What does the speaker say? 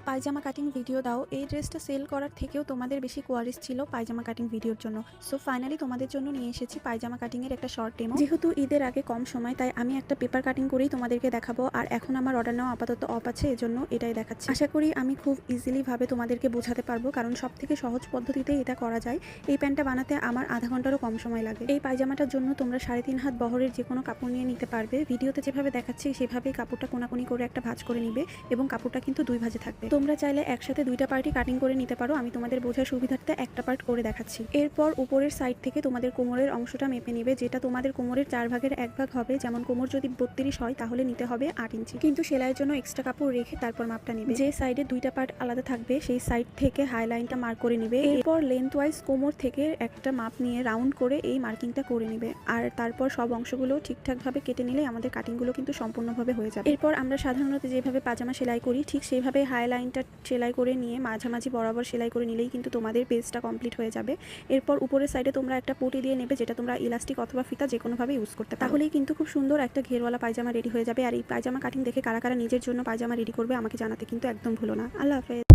পায়জামা cutting video দাও। এই ড্রেসটা সেল করার থেকেও তোমাদের বেশি কোয়ারিজ ছিল পায়জামা কাটিং ভিডিওর জন্য। সো ফাইনালি তোমাদের জন্য নিয়ে এসেছি পায়জামা কাটিং এর একটা শর্ট ডেমো। যেহেতু ঈদের আগে কম সময়, তাই আমি একটা পেপার কাটিং করেই তোমাদেরকে দেখাবো। আর এখন আমার অর্ডার নেওয়া আপাতত অফ আছে, এজন্য এটাই দেখাচ্ছি। আশা করি আমি খুব ইজিলি ভাবে তোমাদেরকে বোঝাতে পারবো, কারণ সব থেকে সহজ পদ্ধতিতে এটা করা যায়। এই প্যান্টটা বানাতে আমার আধা ঘন্টারও কম সময় লাগে। এই পায়জামাটার জন্য তোমরা 3.5 হাত বহরের যে কোনো কাপড় নিয়ে নিতে পারবে। ভিডিওতে যেভাবে দেখাচ্ছি সেভাবেই কাপড়টা কোনাকুনি করে একটা ভাঁজ করে নিবে, এবং কাপড়টা কিন্তু 2 ভাঁজে থাকবে। তোমরা চাইলে একসাথে 2টা পার্টি কাটিং করে নিতে পারো। আমি তোমাদের বোঝার সুবিধার্থে একটা পার্ট করে দেখাচ্ছি। এরপর উপরের সাইড থেকে তোমাদের কোমরের অংশটা মেপে নিবে, যেটা তোমাদের কোমরের 4 ভাগের 1 ভাগ হবে। যেমন কোমর যদি 32 হয় তাহলে নিতে হবে 8 ইঞ্চি, কিন্তু সেলাইয়ের জন্য এক্সট্রা কাপড় রেখে তারপর মাপটা নিবে। যে সাইডে 2টা পার্ট আলাদা থাকবে সেই সাইড থেকে হাই লাইনটা মার্ক করে নিবে। এরপর লেন্থ ওয়াইজ কোমর থেকে একটা মাপ নিয়ে রাউন্ড করে এই মার্কিংটা করে নিবে। আর তারপর সব অংশগুলো ঠিকঠাক ভাবে কেটে নিলে আমাদের কাটিংগুলো কিন্তু সম্পূর্ণভাবে হয়ে যাবে। এরপর আমরা সাধারণত যেভাবে পাজামা সেলাই করি ঠিক সেইভাবে হাই লাইনটা সেলাই করে নিয়ে মাঝামাঝি বরাবর সেলাই করে নিলেই কিন্তু তোমাদের পেজটা কমপ্লিট হয়ে যাবে। এরপর উপরের সাইডে তোমরা একটা পটি দিয়ে নেবে, যেটা তোমরা ইলাস্টিক অথবা ফিতা যে কোনোভাবে ইউজ করতে পারো। তাহলেই কিন্তু খুব সুন্দর একটা ঘেরওয়ালা পায়জামা রেডি হয়ে যাবে। আর এই পায়জামা কাটিং দেখে কারা কারা নিজের জন্য পায়জামা রেডি করবে আমাকে জানাতে কিন্তু একদম ভুলো না। আল্লাহ হাফেজ।